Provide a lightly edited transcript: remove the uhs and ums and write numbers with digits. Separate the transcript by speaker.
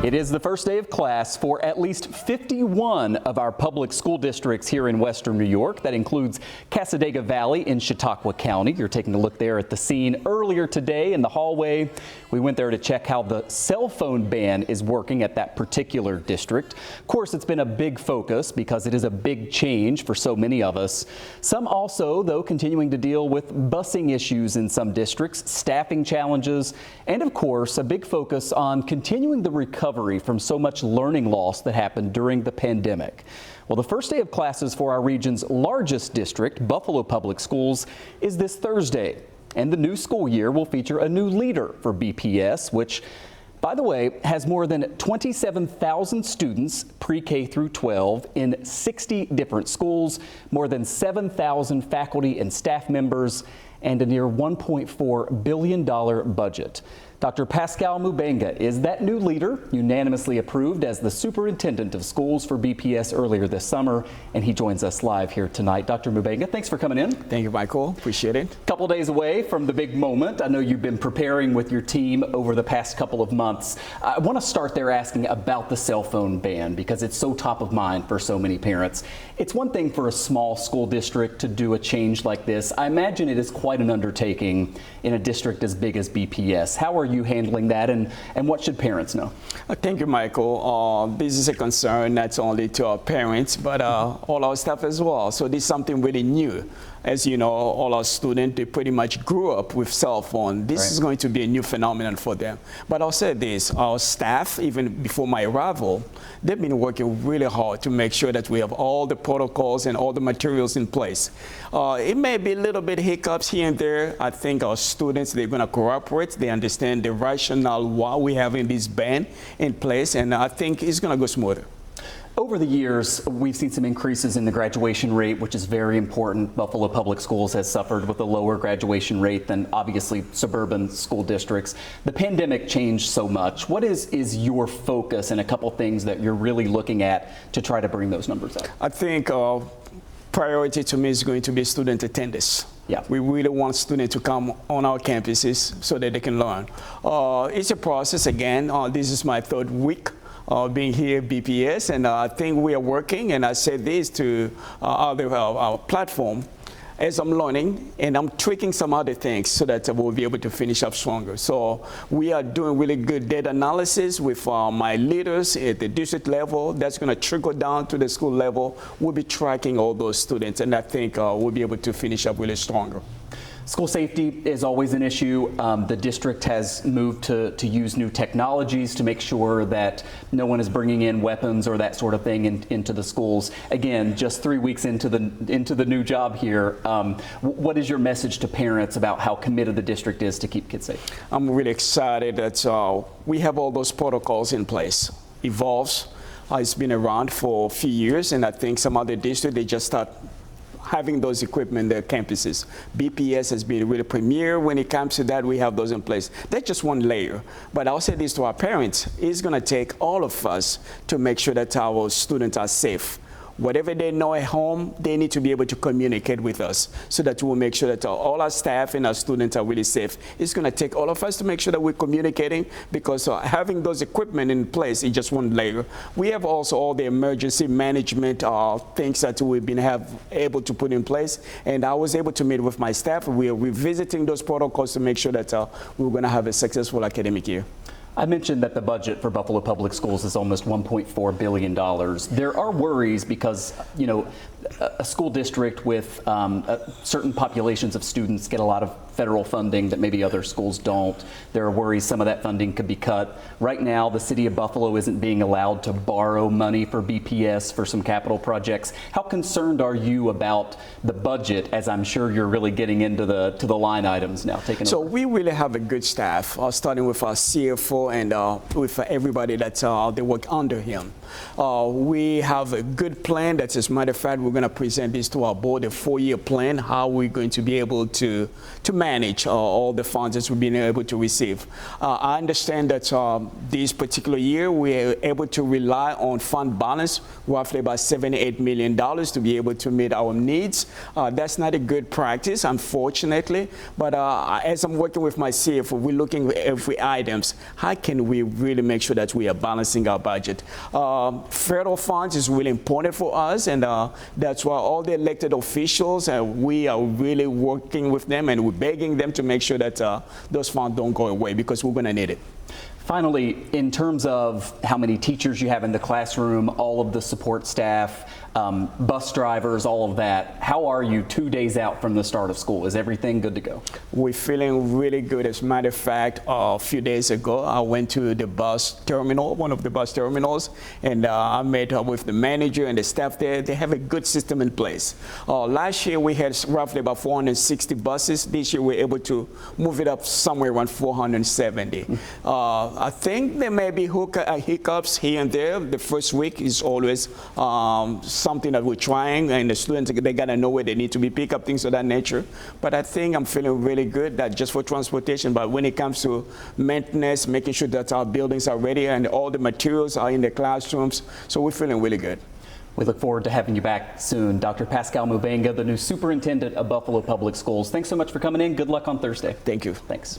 Speaker 1: It is the first day of class for at least 51 of our public school districts here in Western New York. That includes Cassadaga Valley in Chautauqua County. You're taking a look there at the scene earlier today in the hallway. We went there to check how the cell phone ban is working at that particular district. Of course, it's been a big focus because it is a big change for so many of us. Some also, though, continuing to deal with busing issues in some districts, staffing challenges, and of course, a big focus on continuing the recovery from so much learning loss that happened during the pandemic. Well, the first day of classes for our region's largest district, Buffalo Public Schools, is this Thursday. And the new school year will feature a new leader for BPS, which, by the way, has more than 27,000 students pre-K through 12 in 60 different schools, more than 7,000 faculty and staff members, and a near $1.4 billion budget. Dr. Pascal Mubenga is that new leader, unanimously approved as the superintendent of schools for BPS earlier this summer, and he joins us live here tonight. Dr. Mubenga, thanks for coming in.
Speaker 2: Thank you, Michael. Appreciate it.
Speaker 1: A couple days away from the big moment. I know you've been preparing with your team over the past couple of months. I want to start there asking about the cell phone ban because it's so top of mind for so many parents. It's one thing for a small school district to do a change like this. I imagine it is quite an undertaking in a district as big as BPS. How are you handling that, and what should parents know?
Speaker 2: Thank you, Michael. This is a concern not only to our parents, but all our staff as well. So this is something really new. As you know, all our students, they pretty much grew up with cell phone. This is going to be a new phenomenon for them. But I'll say this, our staff, even before my arrival, they've been working really hard to make sure that we have all the protocols and all the materials in place. It may be a little bit hiccups here and there. I think our students, they're going to cooperate. They understand the rationale why we're having this ban in place, and I think it's going to go smoother.
Speaker 1: Over the years, we've seen some increases in the graduation rate, which is very important. Buffalo Public Schools has suffered with a lower graduation rate than obviously suburban school districts. The pandemic changed so much. What is your focus and a couple things that you're really looking at to try to bring those numbers up?
Speaker 2: I think priority to me is going to be student attendance.
Speaker 1: Yeah.
Speaker 2: We really want students to come on our campuses so that they can learn. It's a process again. This is my third week being here at BPS, and I think we are working, and I say this to our platform, as I'm learning, and I'm tweaking some other things so that we'll be able to finish up stronger. So we are doing really good data analysis with my leaders at the district level. That's going to trickle down to the school level. We'll be tracking all those students, and I think we'll be able to finish up really stronger.
Speaker 1: School safety is always an issue. The district has moved to use new technologies to make sure that no one is bringing in weapons or that sort of thing into the schools. Again, just 3 weeks into the new job here, what is your message to parents about how committed the district is to keep kids safe?
Speaker 2: I'm really excited that we have all those protocols in place. Evolves, it's been around for a few years, and I think some other districts, they just start having those equipment in their campuses. BPS has been really premier when it comes to that. We have those in place. That's just one layer. But I'll say this to our parents. It's going to take all of us to make sure that our students are safe. Whatever they know at home, they need to be able to communicate with us so that we'll make sure that all our staff and our students are really safe. It's going to take all of us to make sure that we're communicating, because having those equipment in place is just one layer. We have also all the emergency management things that we've been able to put in place. And I was able to meet with my staff. We are revisiting those protocols to make sure that we're going to have a successful academic year.
Speaker 1: I mentioned that the budget for Buffalo Public Schools is almost $1.4 billion. There are worries because, you know, a school district with certain populations of students get a lot of federal funding that maybe other schools don't. There are worries some of that funding could be cut. Right now, the city of Buffalo isn't being allowed to borrow money for BPS for some capital projects. How concerned are you about the budget, as I'm sure you're really getting into the line items now?
Speaker 2: So we really have a good staff, starting with our CFO and with everybody that they work under him. We have a good plan. That's, as a matter of fact, we're going to present this to our board, a 4-year plan, how we're going to be able to manage manage all the funds that we've been able to receive. I understand that this particular year we're able to rely on fund balance, roughly about $78 million to be able to meet our needs. That's not a good practice, unfortunately, but as I'm working with my CFO, we're looking at every items. How can we really make sure that we are balancing our budget? Federal funds is really important for us, and that's why all the elected officials, we are really working with them and we're begging them to make sure that those funds don't go away, because we're going to need it.
Speaker 1: Finally, in terms of how many teachers you have in the classroom, all of the support staff, bus drivers, all of that, how are you 2 days out from the start of school? Is everything good to go? We're
Speaker 2: feeling really good. As a matter of fact, a few days ago, I went to the bus terminal, one of the bus terminals, and I met with the manager and the staff there. They have a good system in place. Last year, we had roughly about 460 buses. This year, we're able to move it up somewhere around 470. I think there may be hiccups here and there. The first week is always something that we're trying, and the students, they gotta know where they need to be, pick up things of that nature. But I think I'm feeling really good, that just for transportation, but when it comes to maintenance, making sure that our buildings are ready and all the materials are in the classrooms, so we're feeling really good.
Speaker 1: We look forward to having you back soon. Dr. Pascal Mubenga, the new superintendent of Buffalo Public Schools. Thanks so much for coming in. Good luck on Thursday.
Speaker 2: Thank you.
Speaker 1: Thanks.